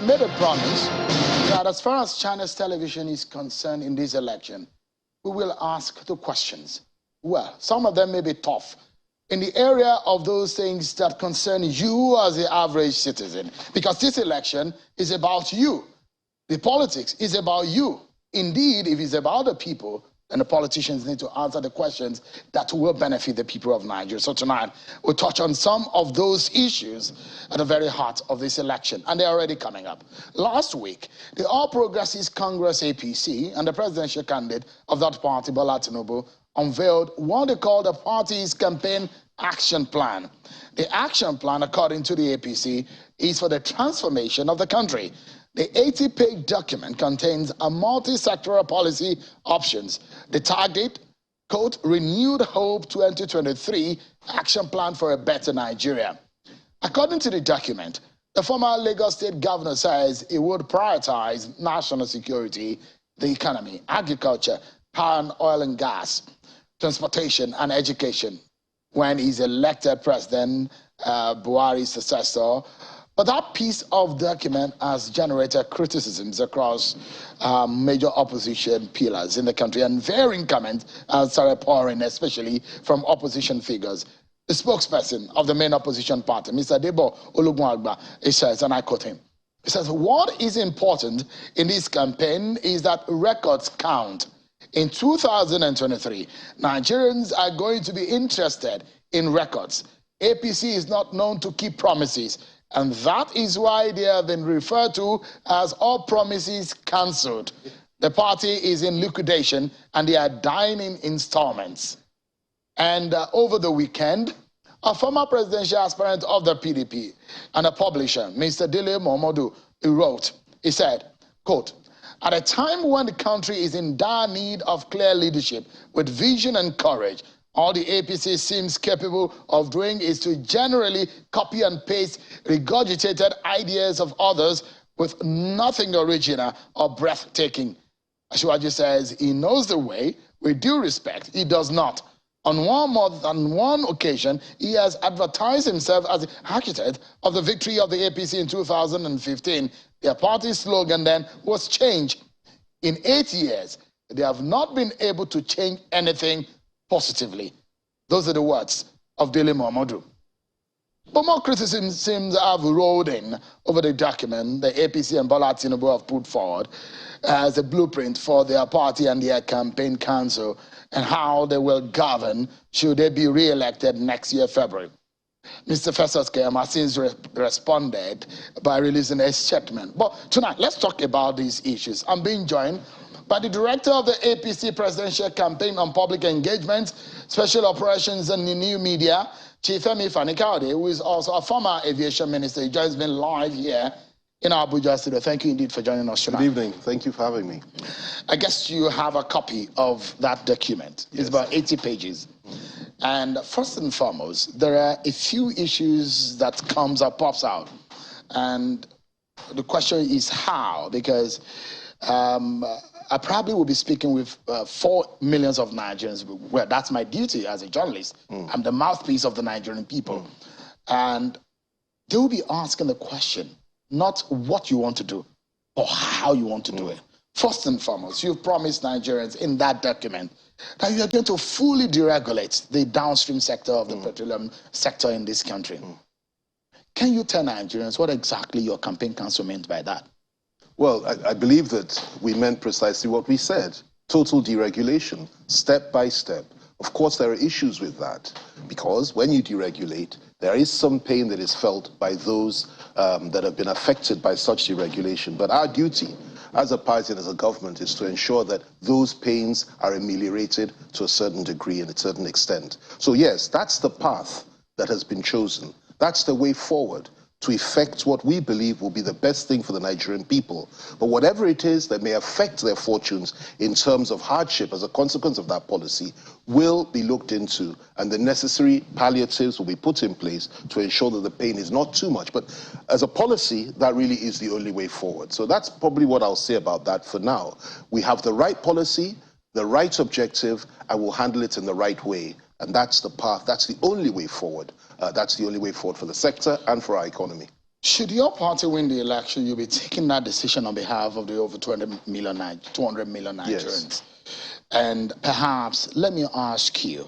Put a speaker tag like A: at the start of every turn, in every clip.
A: made a promise that as far as China's television is concerned in this election, we will ask the questions. Well, some of them may be tough in the area of those things that concern you as the average citizen, because this election is about you. The politics is about you. Indeed, if it's about the people, then the politicians need to answer the questions that will benefit the people of Nigeria. So tonight, we'll touch on some of those issues at the very heart of this election, and they're already coming up. Last week, the All Progressives Congress APC and the presidential candidate of that party, Bola Tinubu, unveiled what they call the party's campaign action plan. The action plan, according to the APC, is for the transformation of the country. The 80-page document contains a multi-sectoral policy options. The target, quote, renewed hope 2023 action plan for a better Nigeria. According to the document, the former Lagos State governor says he would prioritize national security, the economy, agriculture, power and oil and gas, transportation and education when he's elected president, Buhari's successor. But that piece of document has generated criticisms across major opposition pillars in the country, and varying comments started pouring, especially from opposition figures. The spokesperson of the main opposition party, Mr. Debo Olugunagba, he says, and I quote him, he says, what is important in this campaign is that records count. In 2023, Nigerians are going to be interested in records. APC is not known to keep promises, and that is why they have been referred to as all promises cancelled. The party is in liquidation and they are dying in installments. And over the weekend, a former presidential aspirant of the PDP and a publisher, Mr. Dele Momodu, he wrote, he said, quote, at a time when the country is in dire need of clear leadership with vision and courage, all the APC seems capable of doing is to generally copy and paste regurgitated ideas of others with nothing original or breathtaking. Ashwaji says he knows the way. With due respect, he does not. On more than one occasion, he has advertised himself as the architect of the victory of the APC in 2015. Their party slogan then was change. In 8 years, they have not been able to change anything positively. Those are the words of Dele Momodu. But more criticism seems to have rolled in over the document the APC and Bola Tinubu have put forward as a blueprint for their party and their campaign council and how they will govern should they be re-elected next year, February. Mr. Festus Keyamo has since responded by releasing a statement. But tonight, let's talk about these issues. I'm being joined by the director of the APC Presidential Campaign on Public Engagement, Special Operations and New Media, Chief Femi Fani-Kayode, who is also a former aviation minister. He joins me live here in our Abuja studio. Thank you indeed for joining us tonight.
B: Good evening. Thank you for having me.
A: I guess you have a copy of that document. Yes. It's about 80 pages. And first and foremost, there are a few issues that pops out. And the question is how, because I probably will be speaking with 4 million of Nigerians. Well, that's my duty as a journalist. I'm the mouthpiece of the Nigerian people. And they will be asking the question, not what you want to do, or how you want to do it. First and foremost, you've promised Nigerians in that document that you are going to fully deregulate the downstream sector of the petroleum sector in this country. Can you tell Nigerians what exactly your campaign council meant by that?
B: Well, I believe that we meant precisely what we said. Total deregulation, step by step. Of course, there are issues with that, because when you deregulate, there is some pain that is felt by those that have been affected by such deregulation. But our duty as a party and as a government is to ensure that those pains are ameliorated to a certain degree and a certain extent. So yes, that's the path that has been chosen. That's the way forward to effect what we believe will be the best thing for the Nigerian people. But whatever it is that may affect their fortunes in terms of hardship as a consequence of that policy will be looked into, and the necessary palliatives will be put in place to ensure that the pain is not too much. But as a policy, that really is the only way forward. So that's probably what I'll say about that for now. We have the right policy, the right objective, and we'll handle it in the right way. And that's the path, that's the only way forward. That's the only way forward for the sector and for our economy.
A: Should your party win the election, you'll be taking that decision on behalf of the over 200 million Nigerians.
B: Yes.
A: And perhaps, let me ask you,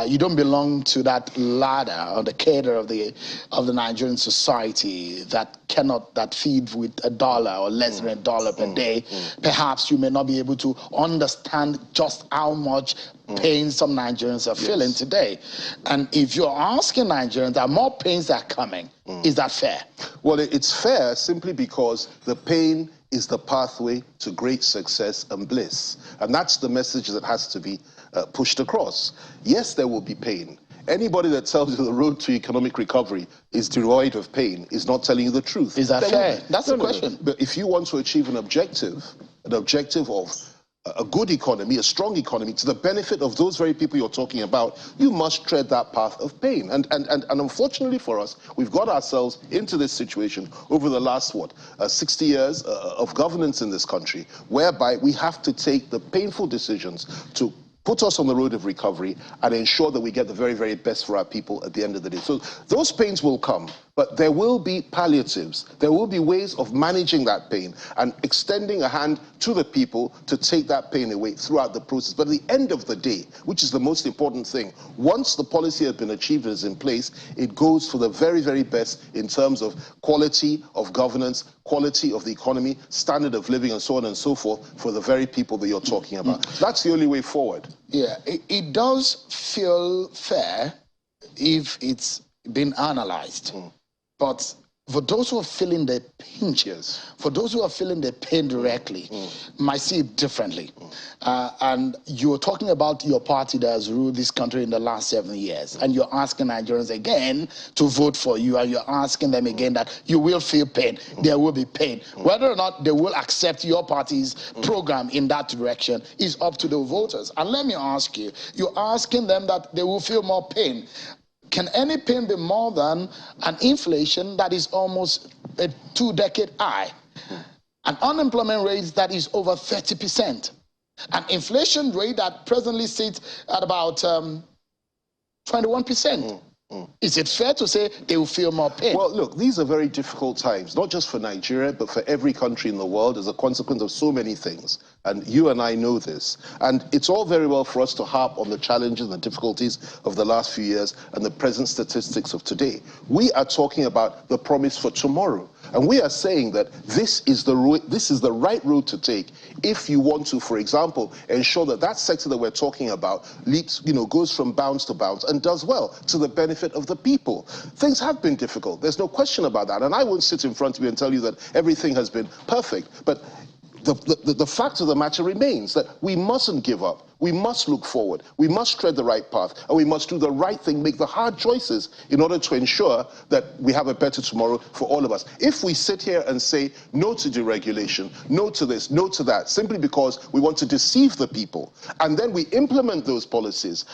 A: you don't belong to that ladder or the cadre of the Nigerian society that feed with $1 or less than $1 per day. Perhaps you may not be able to understand just how much pain some Nigerians are feeling today. And if you're asking Nigerians that more pains are coming, is that fair?
B: Well, it's fair simply because the pain is the pathway to great success and bliss. And that's the message that has to be pushed across. Yes, there will be pain. Anybody that tells you the road to economic recovery is devoid of pain is not telling you the truth.
A: Is that fair? That's the question.
B: No. But if you want to achieve an objective of a good economy, a strong economy, to the benefit of those very people you're talking about, you must tread that path of pain. And unfortunately for us, we've got ourselves into this situation over the last, 60 years of governance in this country, whereby we have to take the painful decisions to put us on the road of recovery and ensure that we get the very, very best for our people at the end of the day. So those pains will come, but there will be palliatives. There will be ways of managing that pain and extending a hand to the people to take that pain away throughout the process. But at the end of the day, which is the most important thing, once the policy has been achieved and is in place, it goes for the very, very best in terms of quality of governance, quality of the economy, standard of living, and so on and so forth for the very people that you're talking about. That's the only way forward.
A: Yeah, it does feel fair if it's been analyzed. But for those who are feeling the pinches, for those who are feeling the pain directly, might see it differently. And you're talking about your party that has ruled this country in the last 7 years, and you're asking Nigerians again to vote for you, and you're asking them again that you will feel pain. There will be pain. Whether or not they will accept your party's program in that direction is up to the voters. And let me ask you, you're asking them that they will feel more pain. Can any pain be more than an inflation that is almost a 2-decade high? An unemployment rate that is over 30%. An inflation rate that presently sits at about 21%. Is it fair to say they will feel more pain?
B: Well, look, these are very difficult times, not just for Nigeria, but for every country in the world as a consequence of so many things. And you and I know this. And it's all very well for us to harp on the challenges and the difficulties of the last few years and the present statistics of today. We are talking about the promise for tomorrow. And we are saying that this is the right road to take if you want to, for example, ensure that that sector that we're talking about goes from bounds to bounds and does well to the benefit of the people. Things have been difficult. There's no question about that. And I won't sit in front of you and tell you that everything has been perfect. But the fact of the matter remains that we mustn't give up. We must look forward. We must tread the right path. And we must do the right thing, make the hard choices in order to ensure that we have a better tomorrow for all of us. If we sit here and say no to deregulation, no to this, no to that, simply because we want to deceive the people, and then we implement those policies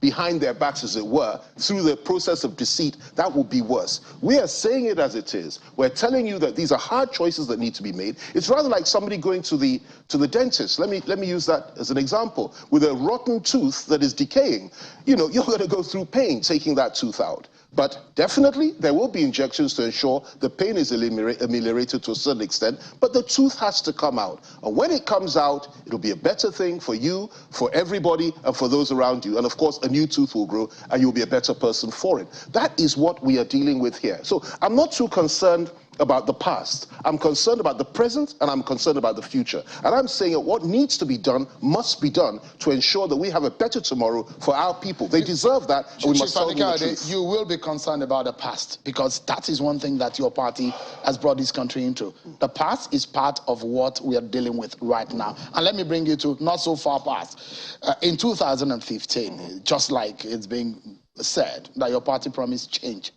B: behind their backs, as it were, through the process of deceit, that will be worse. We are saying it as it is. We're telling you that these are hard choices that need to be made. It's rather like somebody going to the dentist. Let me use that as an example. With a rotten tooth that is decaying, you're going to go through pain taking that tooth out. But definitely, there will be injections to ensure the pain is ameliorated to a certain extent, but the tooth has to come out. And when it comes out, it'll be a better thing for you, for everybody, and for those around you. And of course, a new tooth will grow, and you'll be a better person for it. That is what we are dealing with here. So I'm not too concerned about the past. I'm concerned about the present, and I'm concerned about the future. And I'm saying that what needs to be done must be done to ensure that we have a better tomorrow for our people. They deserve that, and we must tell them the truth.
A: You will be concerned about the past, because that is one thing that your party has brought this country into. The past is part of what we are dealing with right now. And let me bring you to not so far past. In 2015, just like it's being said, that your party promised change.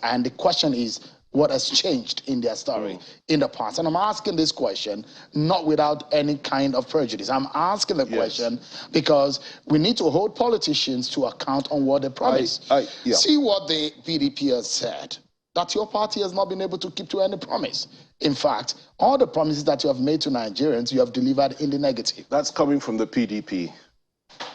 A: And the question is, what has changed in their story in the past? And I'm asking this question not without any kind of prejudice. I'm asking the question because we need to hold politicians to account on what they promise. See what the PDP has said, that your party has not been able to keep to any promise. In fact, all the promises that you have made to Nigerians, you have delivered in the negative.
B: That's coming from the PDP.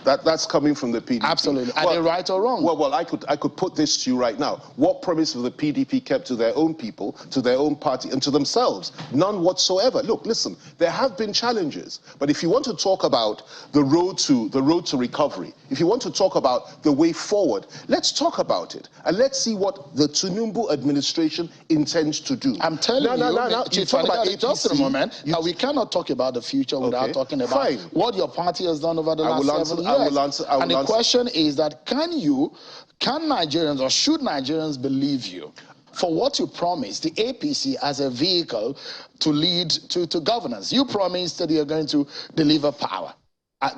B: That's coming from the PDP.
A: Absolutely. Are they right or wrong?
B: Well, I could put this to you right now. What promise have the PDP kept to their own people, to their own party, and to themselves? None whatsoever. Look, listen, there have been challenges, but if you want to talk about the road to recovery, if you want to talk about the way forward, let's talk about it, and let's see what the Tinubu administration intends to do.
A: I'm telling you, Chief Fani-Kayode, just a moment. We cannot talk about the future without talking about what your party has done over the last 7 years. And the question is that can Nigerians or should Nigerians believe you for what you promised the APC as a vehicle to lead to governance? You promised that you're going to deliver power.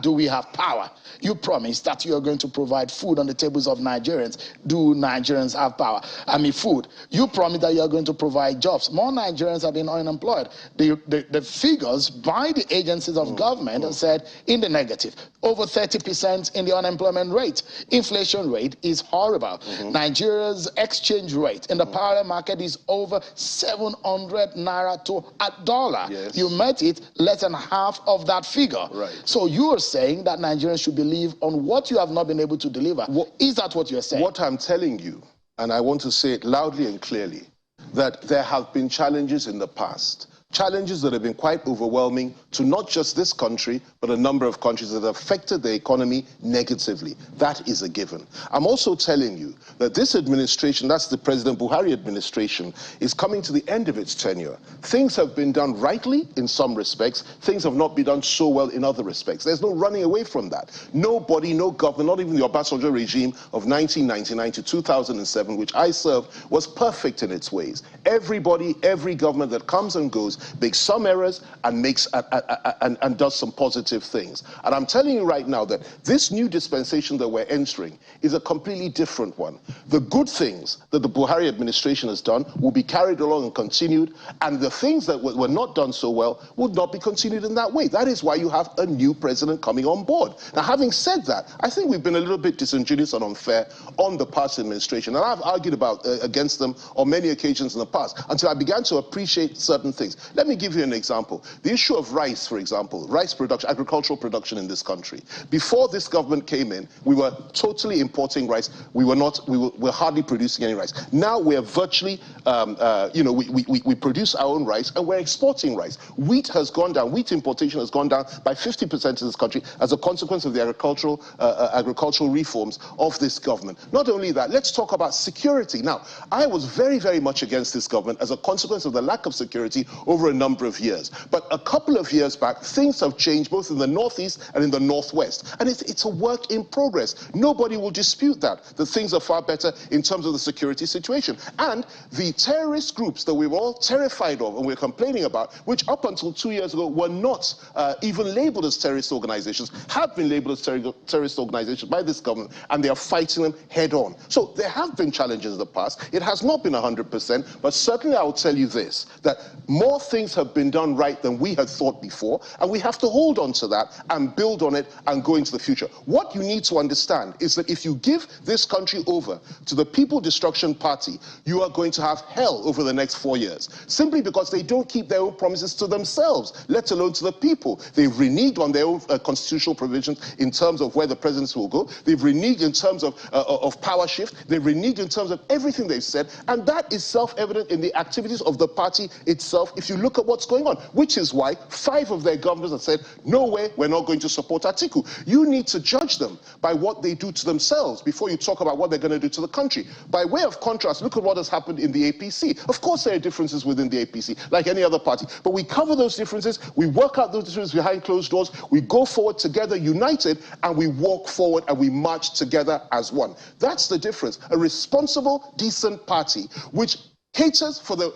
A: Do we have power? You promised that you are going to provide food on the tables of Nigerians. Do Nigerians have power? I mean, food. You promised that you are going to provide jobs. More Nigerians have been unemployed. The figures by the agencies of government have said in the negative. Over 30% in the unemployment rate. Inflation rate is horrible. Nigeria's exchange rate in the parallel market is over 700 naira to a dollar.
B: Yes.
A: You met it less than half of that figure.
B: Right.
A: So you are saying that Nigerians should believe on what you have not been able to deliver. Is that what you're saying?
B: What I'm telling you, and I want to say it loudly and clearly, that there have been challenges in the past. Challenges that have been quite overwhelming to not just this country, but a number of countries that have affected the economy negatively. That is a given. I'm also telling you that this administration, that's the President Buhari administration, is coming to the end of its tenure. Things have been done rightly in some respects. Things have not been done so well in other respects. There's no running away from that. Nobody, no government, not even the Obasanjo regime of 1999 to 2007, which I served, was perfect in its ways. Everybody, every government that comes and goes makes some errors and makes and does some positive things. And I'm telling you right now that this new dispensation that we're entering is a completely different one. The good things that the Buhari administration has done will be carried along and continued, and the things that were not done so well would not be continued in that way. That is why you have a new president coming on board. Now, having said that, I think we've been a little bit disingenuous and unfair on the past administration, and I've argued against them on many occasions in the past until I began to appreciate certain things. Let me give you an example. The issue of rice, for example, rice production, agricultural production in this country. Before this government came in, we were totally importing rice. We were hardly producing any rice. Now we're virtually, we produce our own rice and we're exporting rice. Wheat has gone down. Wheat importation has gone down by 50% in this country as a consequence of the agricultural reforms of this government. Not only that, let's talk about security. Now, I was very, very much against this government as a consequence of the lack of security over a number of years. But a couple of years back, things have changed both in the Northeast and in the Northwest. And it's a work in progress. Nobody will dispute that things are far better in terms of the security situation. And the terrorist groups that we were all terrified of and we're complaining about, which up until 2 years ago were not even labeled as terrorist organizations, have been labeled as terrorist organizations by this government, and they are fighting them head on. So there have been challenges in the past. It has not been 100%, but certainly I will tell you this, that more things have been done right than we had thought before, and we have to hold on to that and build on it and go into the future. What you need to understand is that if you give this country over to the People Destruction Party, you are going to have hell over the next 4 years, simply because they don't keep their own promises to themselves, let alone to the people. They've reneged on their own constitutional provisions in terms of where the presidency will go. They've reneged in terms of power shift. They've reneged in terms of everything they've said, and that is self-evident in the activities of the party itself if you look at what's going on, which is why 5 of their governors have said, no way, we're not going to support Atiku. You need to judge them by what they do to themselves before you talk about what they're going to do to the country. By way of contrast, look at what has happened in the APC. Of course there are differences within the APC, like any other party, but we cover those differences, we work out those differences behind closed doors, we go forward together united, and we walk forward and we march together as one. That's the difference. A responsible, decent party which caters for the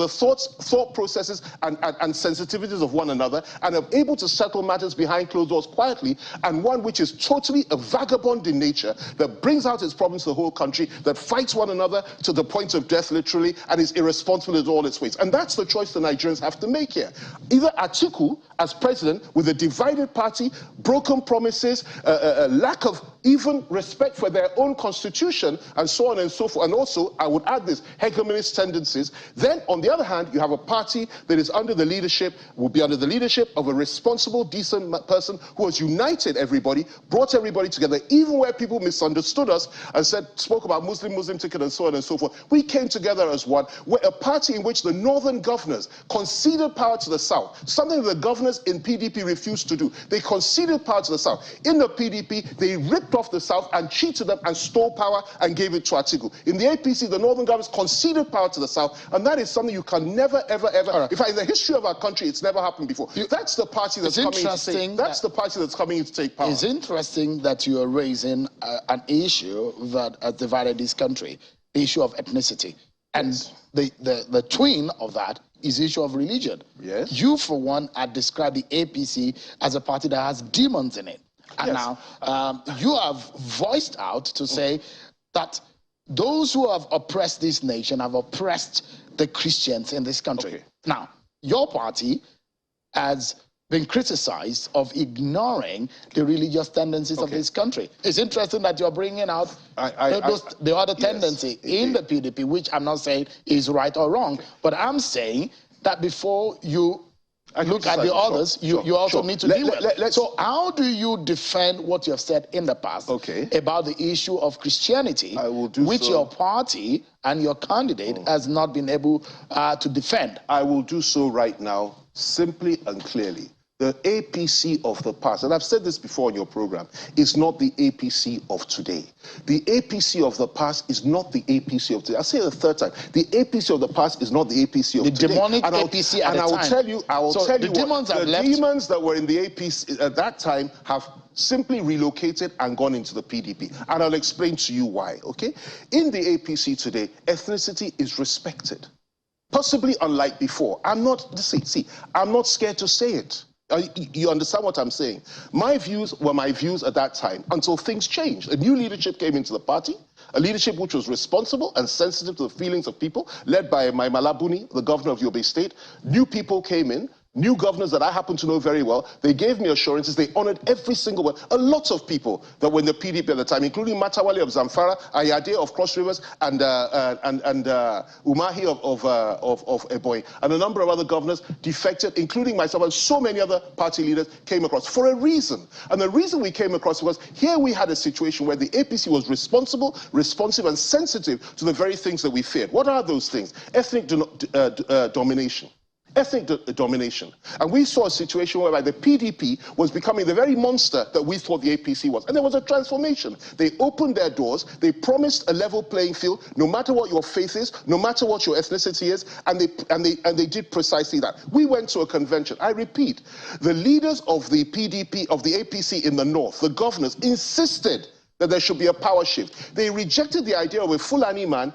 B: thought processes and sensitivities of one another, and are able to settle matters behind closed doors quietly, and one which is totally a vagabond in nature, that brings out its problems to the whole country, that fights one another to the point of death literally, and is irresponsible in all its ways. And that's the choice the Nigerians have to make here. Either Atiku as president with a divided party, broken promises, a lack of even respect for their own constitution, and so on and so forth. And also, I would add this, hegemonist tendencies. Then, on the other hand, you have a party that is under the leadership, will be under the leadership of a responsible, decent person who has united everybody, brought everybody together, even where people misunderstood us and spoke about Muslim ticket and so on and so forth. We came together as one. We're a party in which the northern governors conceded power to the south, something the governors in PDP refused to do. They conceded power to the south. In the PDP, they ripped off the south and cheated them and stole power and gave it to Atiku. In the APC, the northern governors conceded power to the south, and that is something you can never, ever, ever. Right. In fact, in the history of our country, it's never happened before. That's the party that's coming to take. That's the party that's coming to take power.
A: It's interesting that you are raising an issue that has divided this country, the issue of ethnicity, and yes. the twin of that is the issue of religion. Yes. You, for one, had described the APC as a party that has demons in it. And yes. Now, you have voiced out to say that those who have oppressed this nation have oppressed the Christians in this country. Okay. Now, your party has been criticized of ignoring the religious tendencies of this country. It's interesting that you're bringing out the other tendency in the PDP, which I'm not saying is right or wrong, but I'm saying that before you look at the others, you also need to deal with it. So how do you defend what you have said in the past about the issue of Christianity, which your party and your candidate has not been able to defend?
B: I will do so right now, simply and clearly. The APC of the past, and I've said this before on your program, is not the APC of today. The APC of the past is not the APC of today. I'll say it a third time. The APC of the past is not the APC of today.
A: The demonic APC at the time.
B: And I will tell you the demons that were in the APC at that time have simply relocated and gone into the PDP. And I'll explain to you why, okay? In the APC today, ethnicity is respected. Possibly unlike before. I'm not scared to say it. You understand what I'm saying? My views were my views at that time until things changed. A new leadership came into the party, a leadership which was responsible and sensitive to the feelings of people, led by my Malabuni, the governor of Yobe State. New people came in, new governors that I happen to know very well. They gave me assurances. They honored every single one. A lot of people that were in the PDP at the time, including Matawale of Zamfara, Ayade of Cross Rivers, and Umahi of Ebonyi, and a number of other governors defected, including myself, and so many other party leaders came across for a reason. And the reason we came across was here we had a situation where the APC was responsible, responsive, and sensitive to the very things that we feared. What are those things? Ethnic domination. Ethnic domination. And we saw a situation whereby the PDP was becoming the very monster that we thought the APC was. And there was a transformation. They opened their doors, they promised a level playing field, no matter what your faith is, no matter what your ethnicity is, and they did precisely that. We went to a convention. I repeat, the leaders of the PDP, of the APC in the north, the governors, insisted that there should be a power shift. They rejected the idea of a Fulani man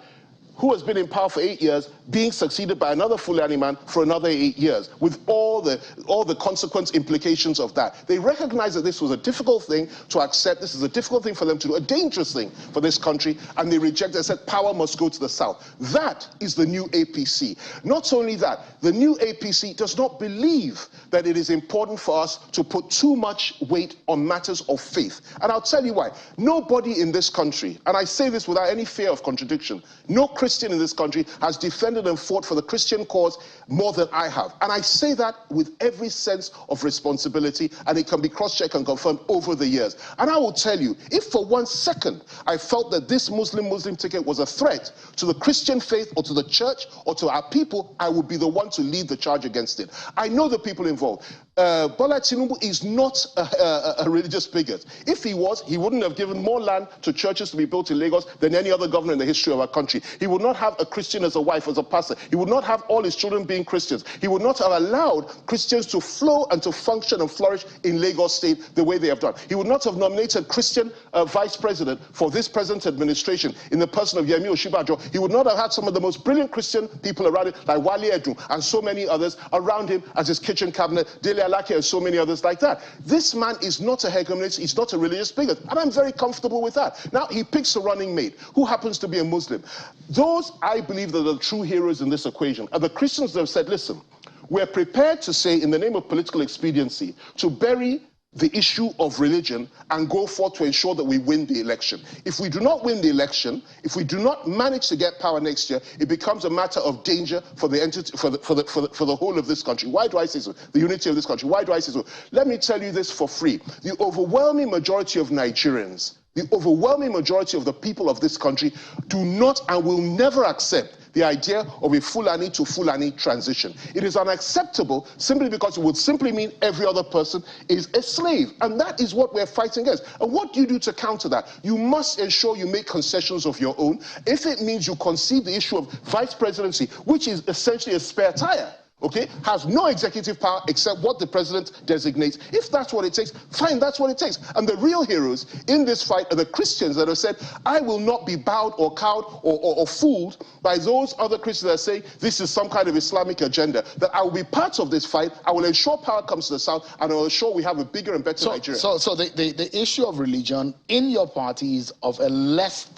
B: who has been in power for 8 years, being succeeded by another Fulani man for another 8 years, with all the consequence implications of that. They recognized that this was a difficult thing to accept, this is a difficult thing for them to do, a dangerous thing for this country, and they rejected and said power must go to the south. That is the new APC. Not only that, the new APC does not believe that it is important for us to put too much weight on matters of faith. And I'll tell you why. Nobody in this country, and I say this without any fear of contradiction, no Christian in this country has defended and fought for the Christian cause more than I have. And I say that with every sense of responsibility, and it can be cross-checked and confirmed over the years. And I will tell you, if for 1 second I felt that this Muslim ticket was a threat to the Christian faith or to the church or to our people, I would be the one to lead the charge against it. I know the people involved. Bola Tinubu is not a religious bigot. If he was, he wouldn't have given more land to churches to be built in Lagos than any other governor in the history of our country. He would not have a Christian as a wife, as a pastor. He would not have all his children being Christians. He would not have allowed Christians to flow and to function and flourish in Lagos State the way they have done. He would not have nominated Christian vice president for this present administration in the person of Yemi Oshibajo. He would not have had some of the most brilliant Christian people around him, like Wale Edun and so many others around him as his kitchen cabinet, Dele Alake and so many others like that. This man is not a hegemonist, he's not a religious bigot, and I'm very comfortable with that. Now, he picks a running mate who happens to be a Muslim. Those, I believe, that are the true heroes in this equation are the Christians that have said, listen, we're prepared to say, in the name of political expediency, to bury the issue of religion and go forth to ensure that we win the election. If we do not win the election, if we do not manage to get power next year, it becomes a matter of danger for the entity, for the whole of this country. Why do I say so? The unity of this country. Why do I say so? Let me tell you this for free. The overwhelming majority of Nigerians, the overwhelming majority of the people of this country do not and will never accept the idea of a Fulani to Fulani transition. It is unacceptable simply because it would simply mean every other person is a slave. And that is what we're fighting against. And what do you do to counter that? You must ensure you make concessions of your own. If it means you concede the issue of vice presidency, which is essentially a spare tire, okay, has no executive power except what the president designates. If that's what it takes, fine, that's what it takes. And the real heroes in this fight are the Christians that have said, I will not be bowed or cowed or fooled by those other Christians that say this is some kind of Islamic agenda, that I will be part of this fight, I will ensure power comes to the South, and I will ensure we have a bigger and better Nigeria.
A: So the issue of religion in your party is of a less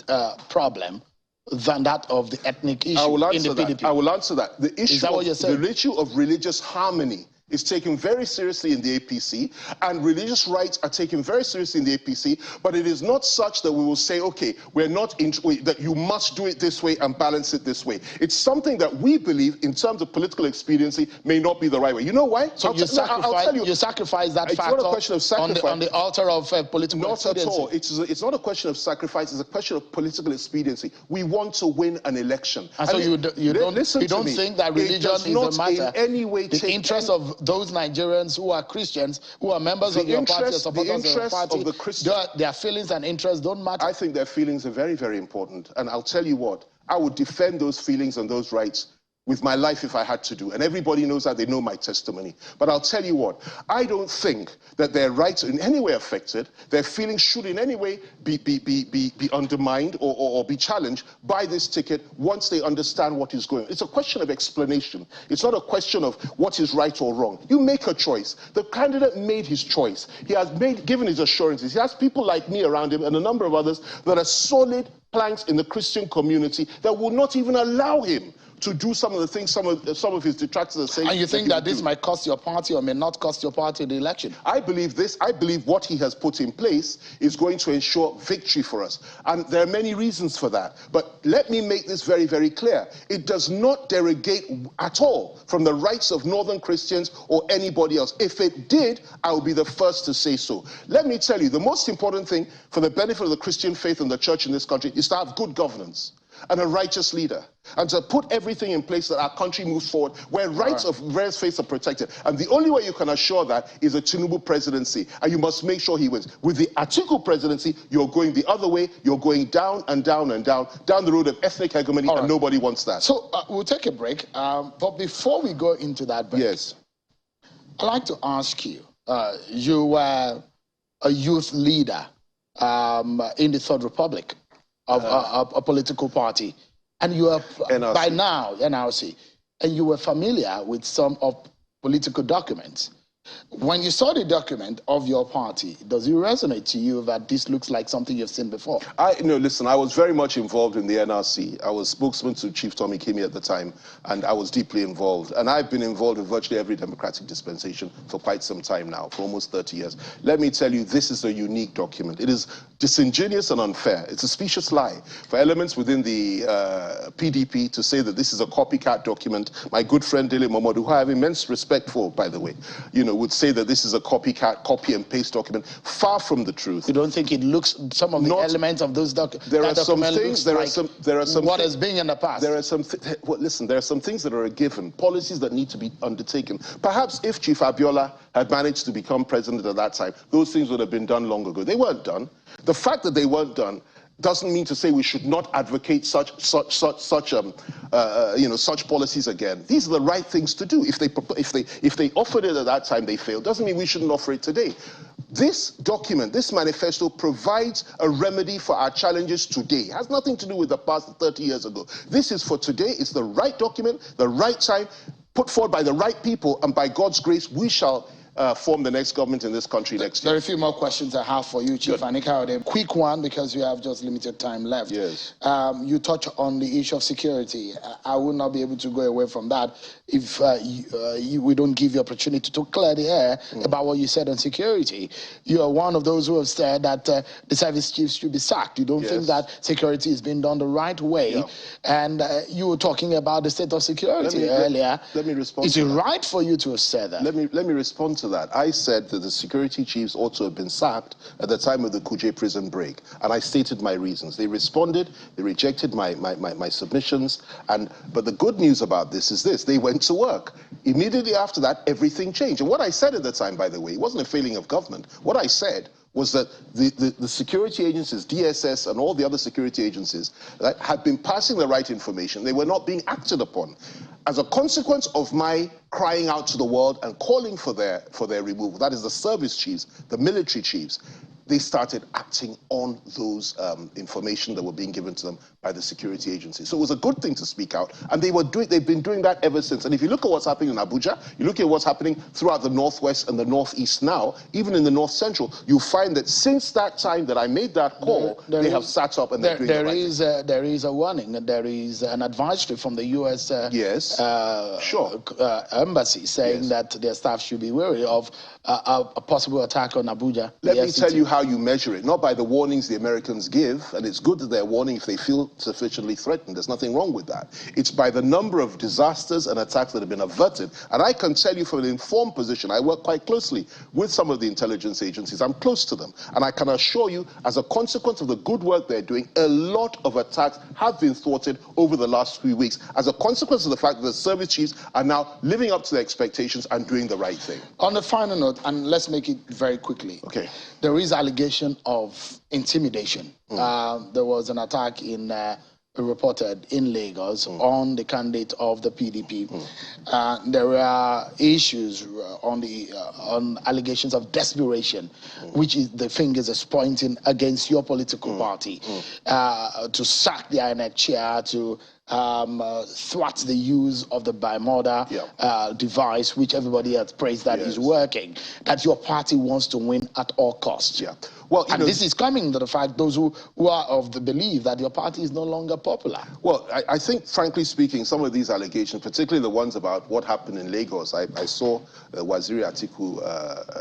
A: problem than that of the ethnic issue in the PDP.
B: I will answer that. The issue of religious harmony is taken very seriously in the APC, and religious rights are taken very seriously in the APC, but it is not such that we will say, okay, we're not that you must do it this way and balance it this way. It's something that we believe, in terms of political expediency, may not be the right way. You know why?
A: So you sacrifice that factor
B: not a question of sacrifice.
A: On the altar of political expediency?
B: Not at all. It's not a question of sacrifice, it's a question of political expediency. We want to win an election.
A: And so you don't think that religion is a matter,
B: in any way
A: the interest of those Nigerians who are Christians, who are members of your party or supporters of your party, their feelings and interests don't matter?
B: I think their feelings are very, very important. And I'll tell you what, I would defend those feelings and those rights with my life if I had to do. And everybody knows that, they know my testimony. But I'll tell you what, I don't think that their rights are in any way affected, their feelings should in any way be undermined or be challenged by this ticket once they understand what is going on. It's a question of explanation. It's not a question of what is right or wrong. You make a choice. The candidate made his choice. He has given his assurances. He has people like me around him and a number of others that are solid planks in the Christian community that will not even allow him to do some of the things some of his detractors are saying.
A: And you think that this might cost your party or may not cost your party the election?
B: I believe this. I believe what he has put in place is going to ensure victory for us. And there are many reasons for that. But let me make this very, very clear. It does not derogate at all from the rights of Northern Christians or anybody else. If it did, I will be the first to say so. Let me tell you, the most important thing for the benefit of the Christian faith and the church in this country is to have good governance and a righteous leader, and to put everything in place that our country moves forward, where rights of various faiths are protected. And the only way you can assure that is a Tinubu presidency, and you must make sure he wins. With the Atiku presidency, you're going the other way. You're going down and down and down the road of ethnic hegemony, and nobody wants that.
A: So we'll take a break, but before we go into that break,
B: yes,
A: I'd like to ask you, you were a youth leader in the Third Republic of a political party, and you are
B: NRC.
A: By now NRC, and you were familiar with some of political documents. When you saw the document of your party, does it resonate to you that this looks like something you've seen before?
B: No, listen, I was very much involved in the NRC. I was spokesman to Chief Tommy Kimi at the time, and I was deeply involved. And I've been involved in virtually every democratic dispensation for quite some time now, for almost 30 years. Let me tell you, this is a unique document. It is disingenuous and unfair. It's a specious lie for elements within the PDP to say that this is a copycat document. My good friend Dele Momodu, who I have immense respect for, by the way, would say that this is a copycat, copy and paste document. Far from the truth.
A: You don't think it looks, some of the elements of those documents,
B: there are some things, there are some
A: what has been in the past?
B: There are some, listen, there are some things that are a given, policies that need to be undertaken. Perhaps if Chief Abiola had managed to become president at that time, those things would have been done long ago. They weren't done. The fact that they weren't done doesn't mean to say we should not advocate such policies again. These are the right things to do. If they offered it at that time, they failed. Doesn't mean we shouldn't offer it today. This document, this manifesto, provides a remedy for our challenges today. It has nothing to do with the past 30 years ago. This is for today. It's the right document, the right time, put forward by the right people, and by God's grace, we shall form the next government in this country next year.
A: There are a few more questions I have for you, Chief Fani-Kayode. Quick one, because we have just limited time left.
B: Yes.
A: You touch on the issue of security. I will not be able to go away from that if we don't give you opportunity to clear the air about what you said on security. You are one of those who have said that the service chiefs should be sacked. You don't think that security is being done the right way. And you were talking about the state of security earlier.
B: Let me respond.
A: Is it right for you to have said that?
B: Let me respond to that. I said that the security chiefs ought to have been sacked at the time of the Kuje prison break, and I stated my reasons. They responded, they rejected my submissions, but the good news about this is this: they went to work. Immediately after that, everything changed. And what I said at the time, by the way, it wasn't a failing of government. What I said was that the security agencies, DSS and all the other security agencies, had been passing the right information. They were not being acted upon. As a consequence of my crying out to the world and calling for their removal, that is the service chiefs, the military chiefs, they started acting on those information that were being given to them by the security agencies. So it was a good thing to speak out, and they've been doing that ever since. And if you look at what's happening in Abuja, you look at what's happening throughout the Northwest and the Northeast now, even in the North Central, you find that since that time that I made that call, they have sat up and they're doing the right thing.
A: There is a warning, and there is an advisory from the U.S. Embassy saying that their staff should be wary of a possible attack on Abuja.
B: Let me tell you how you measure it, not by the warnings the Americans give, and it's good that they're warning if they feel sufficiently threatened. There's nothing wrong with that. It's by the number of disasters and attacks that have been averted. And I can tell you from an informed position, I work quite closely with some of the intelligence agencies. I'm close to them. And I can assure you, as a consequence of the good work they're doing, a lot of attacks have been thwarted over the last few weeks, as a consequence of the fact that the service chiefs are now living up to their expectations and doing the right thing.
A: On the final note, and let's make it very quickly.
B: Okay.
A: There is allegation of intimidation. There was an attack reported in Lagos on the candidate of the PDP. There are issues on allegations of desperation, which is the fingers is pointing against your political party, to sack the INEC chair, to thwart the use of the bimodal device, which everybody has praised that is working, that your party wants to win at all costs.
B: Well,
A: and this is coming to the fact, those who are of the belief that your party is no longer popular.
B: Well, I think, frankly speaking, some of these allegations, particularly the ones about what happened in Lagos, I saw Waziri Atiku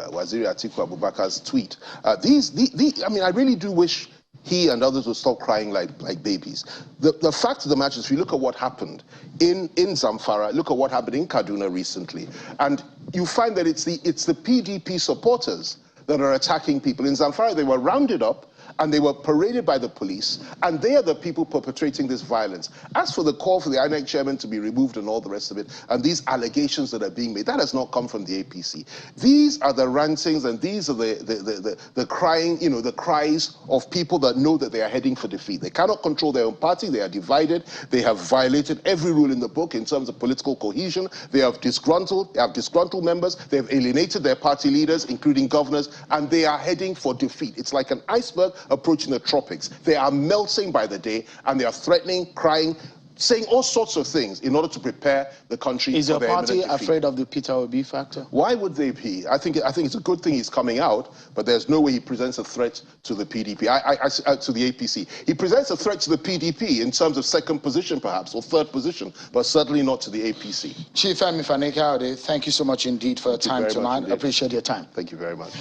B: Abubakar's tweet. I mean, I really do wish he and others would stop crying like babies. The fact of the matter is, if you look at what happened in Zamfara, look at what happened in Kaduna recently, and you find that it's the PDP supporters that are attacking people. In Zamfara, they were rounded up and they were paraded by the police, and they are the people perpetrating this violence. As for the call for the INEC chairman to be removed and all the rest of it, and these allegations that are being made, that has not come from the APC. These are the rantings, and these are the crying, the cries of people that know that they are heading for defeat. They cannot control their own party. They are divided. They have violated every rule in the book in terms of political cohesion. They have disgruntled members. They have alienated their party leaders, including governors, and they are heading for defeat. It's like an iceberg approaching the tropics. They are melting by the day, and they are threatening, crying, saying all sorts of things in order to prepare the country
A: for their imminent defeat. Is your party afraid of the Peter Obi factor?
B: Why would they be? I think it's a good thing he's coming out, but there's no way he presents a threat to the PDP, to the APC. He presents a threat to the PDP in terms of second position, perhaps, or third position, but certainly not to the APC.
A: Chief Femi Fani-Kayode, thank you so much indeed for your time tonight. I appreciate your time.
B: Thank you very much.